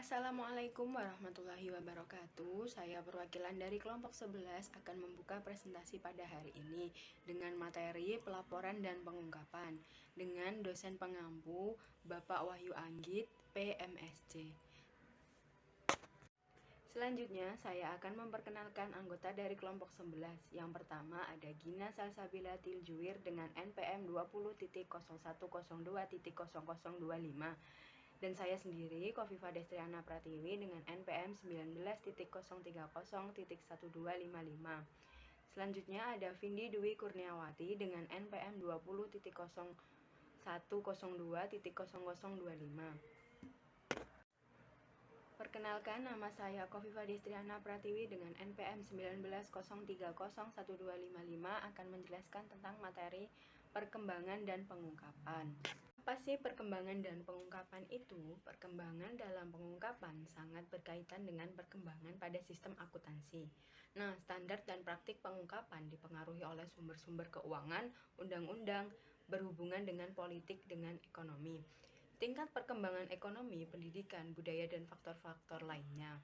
Assalamualaikum warahmatullahi wabarakatuh. Saya perwakilan dari kelompok 11 akan membuka presentasi pada hari ini dengan materi pelaporan dan pengungkapan dengan dosen pengampu Bapak Wahyu Anggit, PMSC. Selanjutnya, saya akan memperkenalkan anggota dari kelompok 11. Yang pertama ada Gina Salsabila Tiljuir dengan NPM 20.0102.0025 dan saya sendiri Kofifa Destriana Pratiwi dengan NPM 19.030.1255. Selanjutnya ada Vindi Dwi Kurniawati dengan NPM 20.0102.0025. Perkenalkan, nama saya Kofifa Destriana Pratiwi dengan NPM 19.030.1255 akan menjelaskan tentang materi perkembangan dan pengungkapan. Apa sih perkembangan dan pengungkapan itu? Perkembangan dalam pengungkapan sangat berkaitan dengan perkembangan pada sistem akuntansi. Nah, standar dan praktik pengungkapan dipengaruhi oleh sumber-sumber keuangan, undang-undang, berhubungan dengan politik, dengan ekonomi. Tingkat perkembangan ekonomi, pendidikan, budaya, dan faktor-faktor lainnya.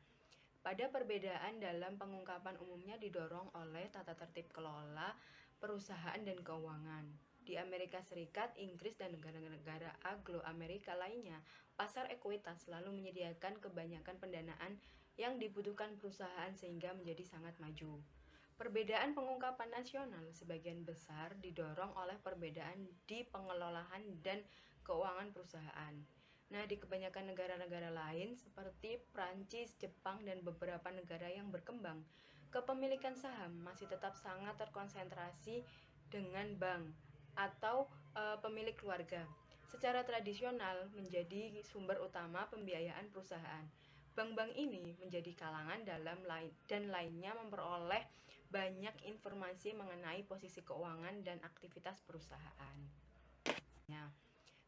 Pada perbedaan dalam pengungkapan umumnya didorong oleh tata tertib kelola, perusahaan, dan keuangan. Di Amerika Serikat, Inggris, dan negara-negara Anglo-Amerika lainnya, pasar ekuitas selalu menyediakan kebanyakan pendanaan yang dibutuhkan perusahaan sehingga menjadi sangat maju. Perbedaan pengungkapan nasional sebagian besar didorong oleh perbedaan di pengelolaan dan keuangan perusahaan. Nah, di kebanyakan negara-negara lain seperti Prancis, Jepang, dan beberapa negara yang berkembang, kepemilikan saham masih tetap sangat terkonsentrasi dengan bank atau pemilik keluarga. Secara tradisional menjadi sumber utama pembiayaan perusahaan. Bank-bank ini menjadi kalangan dalam dan lainnya memperoleh banyak informasi mengenai posisi keuangan dan aktivitas perusahaan.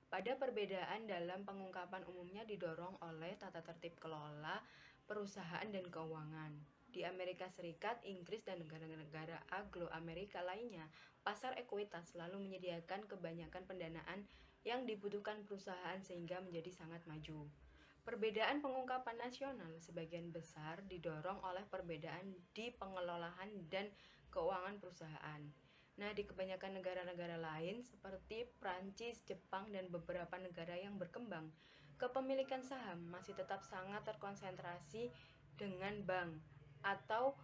Pada perbedaan dalam pengungkapan umumnya didorong oleh tata tertib kelola, perusahaan, dan keuangan. Di Amerika Serikat, Inggris, dan negara-negara Anglo-Amerika lainnya, pasar ekuitas selalu menyediakan kebanyakan pendanaan yang dibutuhkan perusahaan sehingga menjadi sangat maju. Perbedaan pengungkapan nasional sebagian besar didorong oleh perbedaan di pengelolaan dan keuangan perusahaan. Nah, di kebanyakan negara-negara lain seperti Prancis, Jepang, dan beberapa negara yang berkembang, kepemilikan saham masih tetap sangat terkonsentrasi dengan bank atau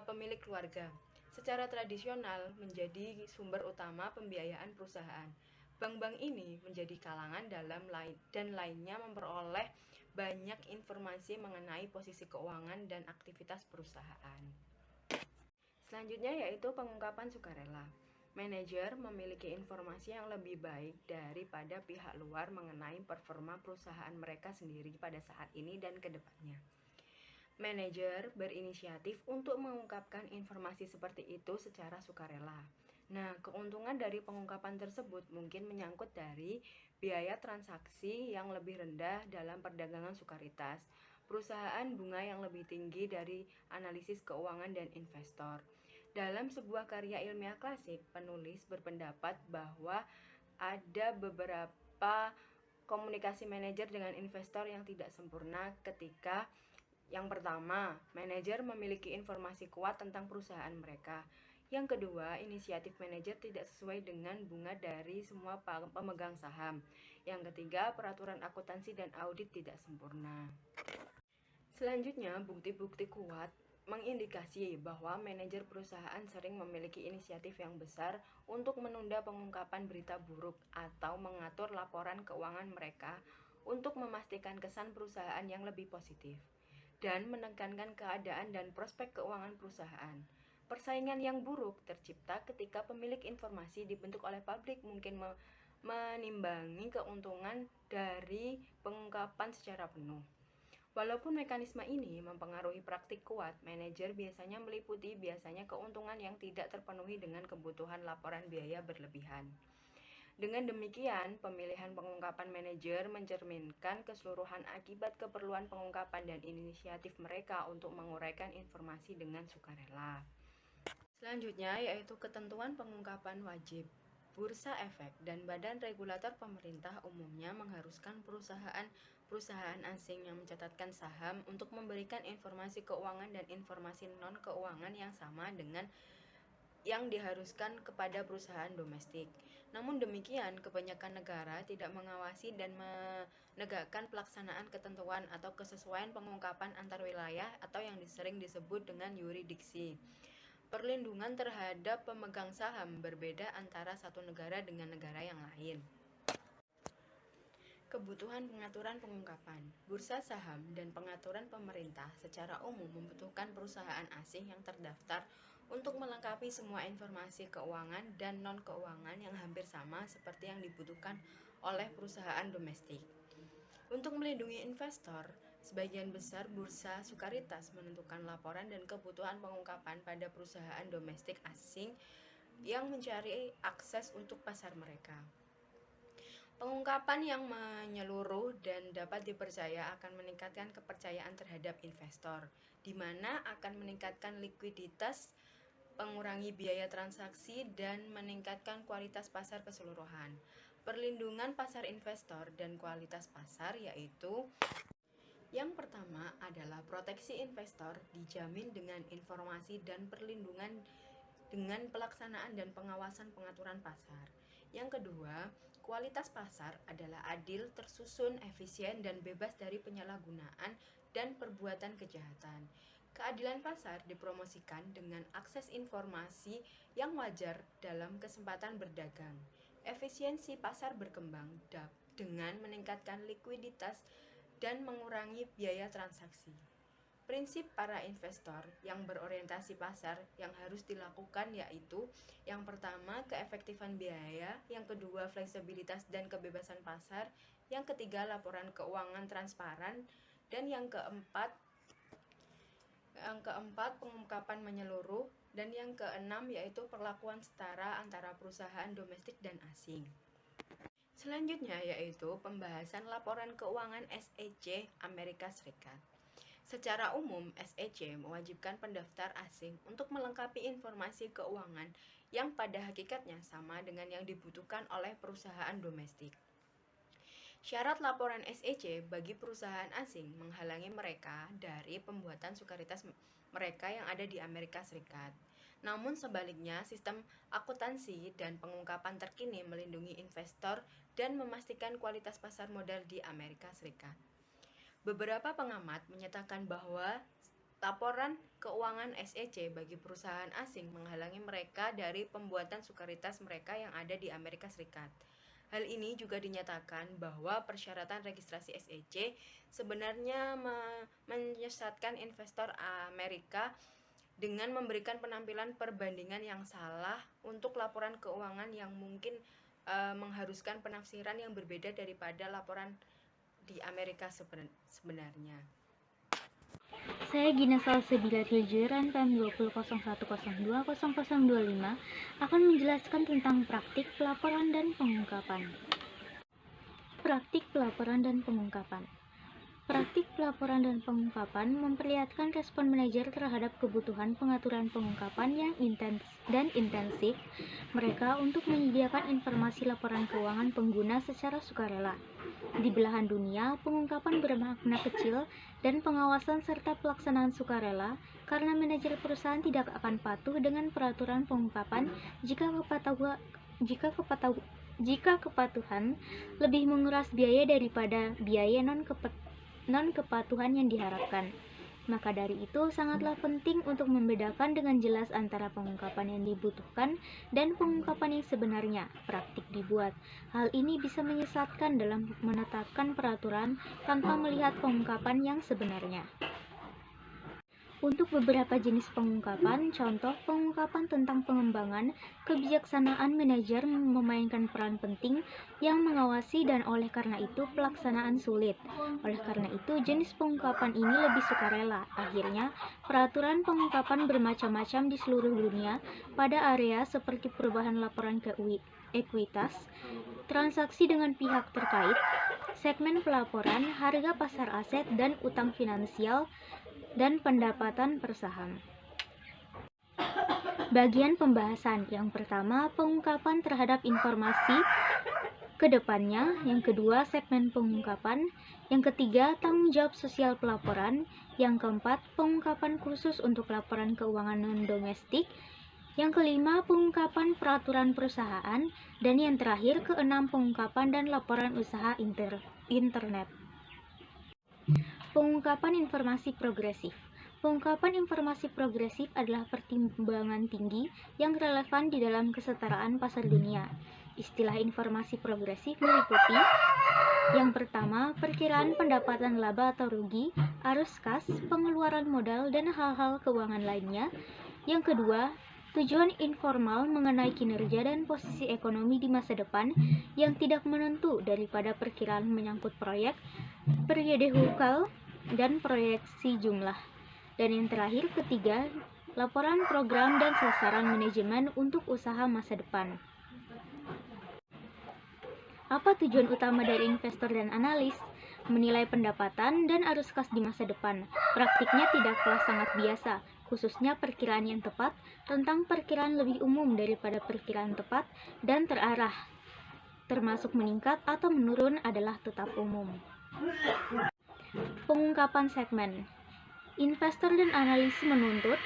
pemilik keluarga. Secara tradisional menjadi sumber utama pembiayaan perusahaan. Bank-bank ini menjadi kalangan dalam dan lainnya memperoleh banyak informasi mengenai posisi keuangan dan aktivitas perusahaan. Selanjutnya yaitu pengungkapan sukarela. Manajer memiliki informasi yang lebih baik daripada pihak luar mengenai performa perusahaan mereka sendiri pada saat ini dan ke depannya. Manajer berinisiatif untuk mengungkapkan informasi seperti itu secara sukarela. Nah, keuntungan dari pengungkapan tersebut mungkin menyangkut dari biaya transaksi yang lebih rendah dalam perdagangan sekuritas, perusahaan bunga yang lebih tinggi dari analisis keuangan dan investor. Dalam sebuah karya ilmiah klasik, penulis berpendapat bahwa ada beberapa komunikasi manajer dengan investor yang tidak sempurna ketika yang pertama, manajer memiliki informasi kuat tentang perusahaan mereka. Yang kedua, inisiatif manajer tidak sesuai dengan bunga dari semua pemegang saham. Yang ketiga, peraturan akuntansi dan audit tidak sempurna. Selanjutnya, bukti-bukti kuat mengindikasi bahwa manajer perusahaan sering memiliki inisiatif yang besar untuk menunda pengungkapan berita buruk atau mengatur laporan keuangan mereka untuk memastikan kesan perusahaan yang lebih positif dan menekankan keadaan dan prospek keuangan perusahaan. Persaingan yang buruk tercipta ketika pemilik informasi dibentuk oleh publik mungkin menimbangi keuntungan dari pengungkapan secara penuh. Walaupun mekanisme ini mempengaruhi praktik kuat, manajer biasanya meliputi keuntungan yang tidak terpenuhi dengan kebutuhan laporan biaya berlebihan. Dengan demikian, pemilihan pengungkapan manajer mencerminkan keseluruhan akibat keperluan pengungkapan dan inisiatif mereka untuk menguraikan informasi dengan sukarela. Selanjutnya yaitu ketentuan pengungkapan wajib. Bursa Efek dan badan regulator pemerintah umumnya mengharuskan perusahaan asing yang mencatatkan saham untuk memberikan informasi keuangan dan informasi non-keuangan yang sama dengan yang diharuskan kepada perusahaan domestik. Namun demikian, kebanyakan negara tidak mengawasi dan menegakkan pelaksanaan ketentuan atau kesesuaian pengungkapan antar wilayah atau yang sering disebut dengan yurisdiksi. Perlindungan terhadap pemegang saham berbeda antara satu negara dengan negara yang lain. Kebutuhan pengaturan pengungkapan. Bursa saham dan pengaturan pemerintah secara umum membutuhkan perusahaan asing yang terdaftar untuk melengkapi semua informasi keuangan dan non-keuangan yang hampir sama seperti yang dibutuhkan oleh perusahaan domestik. Untuk melindungi investor, sebagian besar bursa sekuritas menentukan laporan dan kebutuhan pengungkapan pada perusahaan domestik asing yang mencari akses untuk pasar mereka. Pengungkapan yang menyeluruh dan dapat dipercaya akan meningkatkan kepercayaan terhadap investor, di mana akan meningkatkan likuiditas, mengurangi biaya transaksi, dan meningkatkan kualitas pasar keseluruhan. Perlindungan pasar investor dan kualitas pasar yaitu yang pertama adalah proteksi investor dijamin dengan informasi dan perlindungan dengan pelaksanaan dan pengawasan pengaturan pasar. Yang kedua, kualitas pasar adalah adil, tersusun, efisien, dan bebas dari penyalahgunaan dan perbuatan kejahatan. Keadilan pasar dipromosikan dengan akses informasi yang wajar dalam kesempatan berdagang. Efisiensi pasar berkembang dengan meningkatkan likuiditas dan mengurangi biaya transaksi. Prinsip para investor yang berorientasi pasar yang harus dilakukan yaitu yang pertama, keefektifan biaya, yang kedua, fleksibilitas dan kebebasan pasar, yang ketiga, laporan keuangan transparan, dan yang keempat, pengungkapan menyeluruh, dan yang keenam yaitu perlakuan setara antara perusahaan domestik dan asing. Selanjutnya yaitu pembahasan laporan keuangan SEC Amerika Serikat. Secara umum, SEC mewajibkan pendaftar asing untuk melengkapi informasi keuangan yang pada hakikatnya sama dengan yang dibutuhkan oleh perusahaan domestik. Syarat laporan SEC bagi perusahaan asing menghalangi mereka dari pembuatan sekuritas mereka yang ada di Amerika Serikat. Namun sebaliknya, sistem akuntansi dan pengungkapan terkini melindungi investor dan memastikan kualitas pasar modal di Amerika Serikat. Beberapa pengamat menyatakan bahwa laporan keuangan SEC bagi perusahaan asing menghalangi mereka dari pembuatan sekuritas mereka yang ada di Amerika Serikat. Hal ini juga dinyatakan bahwa persyaratan registrasi SEC sebenarnya menyesatkan investor Amerika dengan memberikan penampilan perbandingan yang salah untuk laporan keuangan yang mungkin mengharuskan penafsiran yang berbeda daripada laporan di Amerika sebenarnya. Saya Gina Salsabila Hiljuran PAM 20.01.02.0025 akan menjelaskan tentang praktik pelaporan dan pengungkapan. Praktik pelaporan dan pengungkapan. Praktik pelaporan dan pengungkapan memperlihatkan respon manajer terhadap kebutuhan pengaturan pengungkapan yang intens dan intensif mereka untuk menyediakan informasi laporan keuangan pengguna secara sukarela. Di belahan dunia, pengungkapan bermakna kecil dan pengawasan serta pelaksanaan sukarela karena manajer perusahaan tidak akan patuh dengan peraturan pengungkapan jika kepatuhan lebih menguras biaya daripada biaya non-kepatuhan yang diharapkan. Maka dari itu, sangatlah penting untuk membedakan dengan jelas antara pengungkapan yang dibutuhkan dan pengungkapan yang sebenarnya praktik dibuat. Hal ini bisa menyesatkan dalam menetapkan peraturan tanpa melihat pengungkapan yang sebenarnya. Untuk beberapa jenis pengungkapan, contoh pengungkapan tentang pengembangan, kebijaksanaan manajer memainkan peran penting yang mengawasi dan oleh karena itu pelaksanaan sulit. Oleh karena itu, jenis pengungkapan ini lebih sukarela. Akhirnya, peraturan pengungkapan bermacam-macam di seluruh dunia pada area seperti perubahan laporan ekuitas, transaksi dengan pihak terkait, segmen pelaporan, harga pasar aset dan utang finansial, dan pendapatan per saham. Bagian pembahasan yang pertama, pengungkapan terhadap informasi ke depannya, yang kedua, segmen pengungkapan, yang ketiga, tanggung jawab sosial pelaporan, yang keempat, pengungkapan khusus untuk laporan keuangan non-domestik, yang kelima, pengungkapan peraturan perusahaan, dan yang terakhir, keenam, pengungkapan dan laporan usaha internet. Pengungkapan informasi progresif. Pengungkapan informasi progresif adalah pertimbangan tinggi yang relevan di dalam kesetaraan pasar dunia. Istilah informasi progresif meliputi yang pertama, perkiraan pendapatan laba atau rugi, arus kas, pengeluaran modal, dan hal-hal keuangan lainnya. Yang kedua, tujuan informal mengenai kinerja dan posisi ekonomi di masa depan yang tidak menentu daripada perkiraan menyangkut proyek, periode hukal, dan proyeksi jumlah. Dan yang terakhir, ketiga, laporan program dan sasaran manajemen untuk usaha masa depan. Apa tujuan utama dari investor dan analis? Menilai pendapatan dan arus kas di masa depan. Praktiknya tidaklah sangat biasa, khususnya perkiraan yang tepat, tentang perkiraan lebih umum daripada perkiraan tepat dan terarah, termasuk meningkat atau menurun adalah tetap umum. Pengungkapan segmen. Investor dan analis menuntut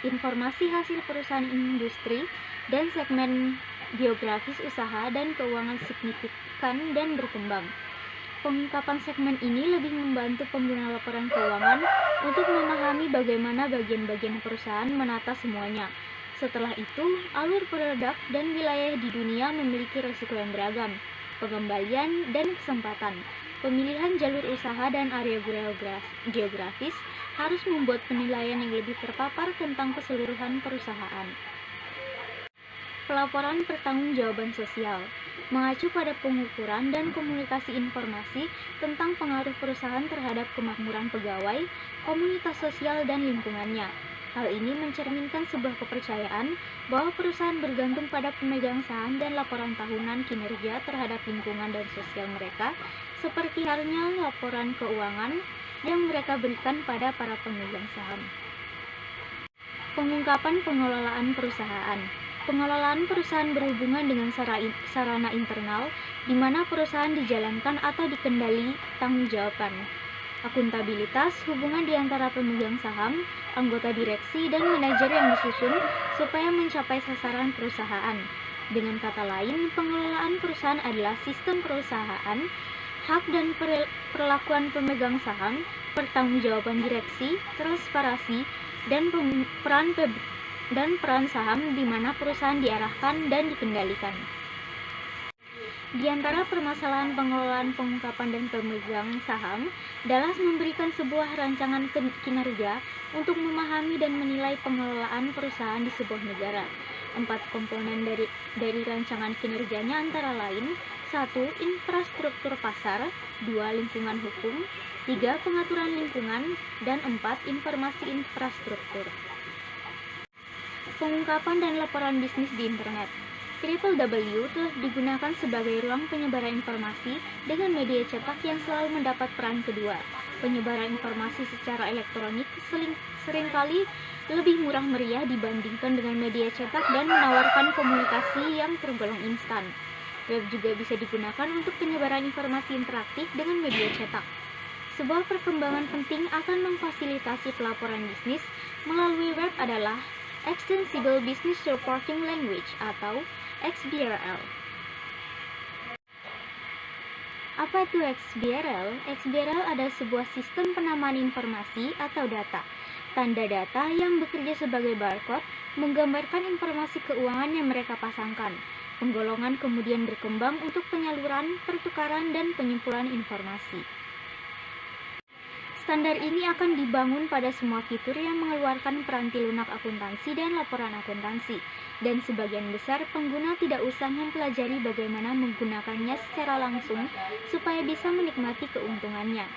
informasi hasil perusahaan industri dan segmen geografis usaha dan keuangan signifikan dan berkembang. Pengungkapan segmen ini lebih membantu pengguna laporan keuangan untuk memahami bagaimana bagian-bagian perusahaan menata semuanya. Setelah itu, alur produk dan wilayah di dunia memiliki risiko yang beragam, pengembalian dan kesempatan. Pemilihan jalur usaha dan area geografis harus membuat penilaian yang lebih terpapar tentang keseluruhan perusahaan. Pelaporan pertanggungjawaban sosial mengacu pada pengukuran dan komunikasi informasi tentang pengaruh perusahaan terhadap kemakmuran pegawai, komunitas sosial, dan lingkungannya. Hal ini mencerminkan sebuah kepercayaan bahwa perusahaan bergantung pada pemegang saham dan laporan tahunan kinerja terhadap lingkungan dan sosial mereka, seperti halnya laporan keuangan yang mereka berikan pada para pemegang saham. Pengungkapan pengelolaan perusahaan. Pengelolaan perusahaan berhubungan dengan sarana internal, di mana perusahaan dijalankan atau dikendali tanggung-jawaban. Akuntabilitas, hubungan di antara pemegang saham, anggota direksi, dan manajer yang disusun supaya mencapai sasaran perusahaan. Dengan kata lain, pengelolaan perusahaan adalah sistem perusahaan, hak dan perlakuan pemegang saham, pertanggungjawaban direksi, transparansi, dan peran saham di mana perusahaan diarahkan dan dikendalikan. Di antara permasalahan pengelolaan pengungkapan dan pemegang saham adalah memberikan sebuah rancangan kinerja untuk memahami dan menilai pengelolaan perusahaan di sebuah negara. 4 komponen dari rancangan kinerjanya antara lain: 1. Infrastruktur pasar, 2. Lingkungan hukum, 3. Pengaturan lingkungan, dan 4. Informasi infrastruktur. Pengungkapan dan laporan bisnis di internet. www telah digunakan sebagai ruang penyebaran informasi dengan media cetak yang selalu mendapat peran kedua. Penyebaran informasi secara elektronik seringkali lebih murah meriah dibandingkan dengan media cetak dan menawarkan komunikasi yang tergolong instan. Web juga bisa digunakan untuk penyebaran informasi interaktif dengan media cetak. Sebuah perkembangan penting akan memfasilitasi pelaporan bisnis melalui web adalah Extensible Business Reporting Language atau XBRL. Apa itu XBRL? XBRL adalah sebuah sistem penamaan informasi atau data. Tanda data yang bekerja sebagai barcode menggambarkan informasi keuangan yang mereka pasangkan. Penggolongan kemudian berkembang untuk penyaluran, pertukaran, dan penyimpulan informasi. Standar ini akan dibangun pada semua fitur yang mengeluarkan peranti lunak akuntansi dan laporan akuntansi, dan sebagian besar pengguna tidak usah mempelajari bagaimana menggunakannya secara langsung supaya bisa menikmati keuntungannya.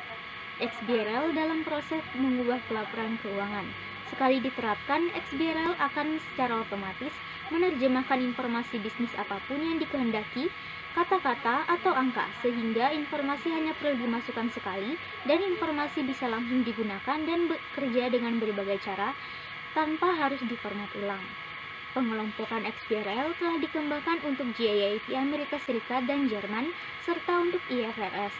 XBRL dalam proses mengubah pelaporan keuangan. Sekali diterapkan, XBRL akan secara otomatis menerjemahkan informasi bisnis apapun yang dikehendaki, kata-kata atau angka, sehingga informasi hanya perlu dimasukkan sekali dan informasi bisa langsung digunakan dan bekerja dengan berbagai cara tanpa harus diformat ulang. Pengelompokan XBRL telah dikembangkan untuk GAAP Amerika Serikat dan Jerman, serta untuk IFRS,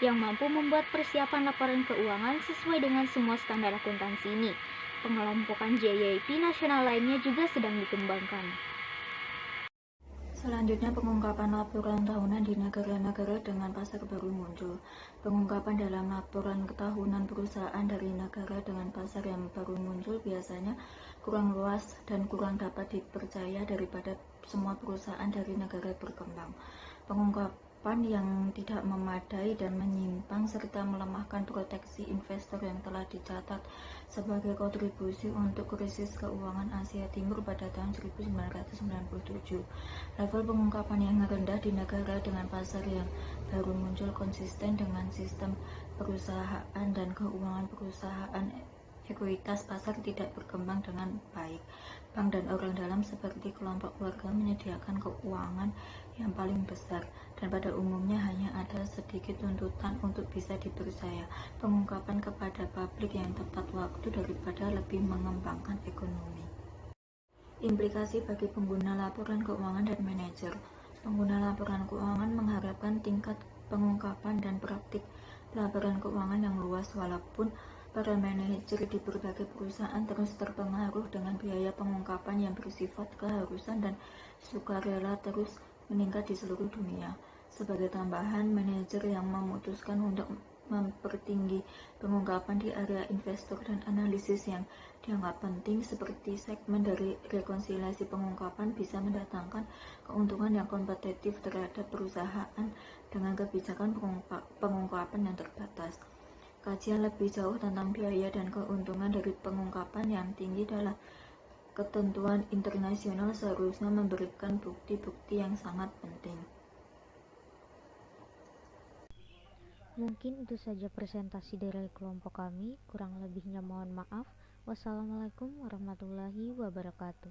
yang mampu membuat persiapan laporan keuangan sesuai dengan semua standar akuntansi ini. Pengelompokan GAAP nasional lainnya juga sedang dikembangkan. Selanjutnya, pengungkapan laporan tahunan di negara-negara dengan pasar baru muncul. Pengungkapan dalam laporan tahunan perusahaan dari negara dengan pasar yang baru muncul biasanya kurang luas dan kurang dapat dipercaya daripada semua perusahaan dari negara berkembang. Pengungkapan yang tidak memadai dan menyimpang serta melemahkan proteksi investor yang telah dicatat sebagai kontribusi untuk krisis keuangan Asia Timur pada tahun 1997. Level pengungkapan yang rendah di negara dengan pasar yang baru muncul konsisten dengan sistem perusahaan dan keuangan perusahaan. Ekuitas pasar tidak berkembang dengan baik. Bank dan orang dalam seperti kelompok keluarga menyediakan keuangan yang paling besar, dan pada umumnya hanya ada sedikit tuntutan untuk bisa dipercaya. Pengungkapan kepada publik yang tepat waktu daripada lebih mengembangkan ekonomi. Implikasi bagi pengguna laporan keuangan dan manajer. Pengguna laporan keuangan mengharapkan tingkat pengungkapan dan praktik laporan keuangan yang luas, walaupun para manajer di berbagai perusahaan terus terpengaruh dengan biaya pengungkapan yang bersifat keharusan dan sukarela terus meningkat di seluruh dunia. Sebagai tambahan, manajer yang memutuskan untuk mempertinggi pengungkapan di area investor dan analisis yang dianggap penting seperti segmen dari rekonsiliasi pengungkapan bisa mendatangkan keuntungan yang kompetitif terhadap perusahaan dengan kebijakan pengungkapan yang terbatas. Kajian lebih jauh tentang biaya dan keuntungan dari pengungkapan yang tinggi dalam ketentuan internasional seharusnya memberikan bukti-bukti yang sangat penting. Mungkin itu saja presentasi dari kelompok kami, kurang lebihnya mohon maaf. Wassalamualaikum warahmatullahi wabarakatuh.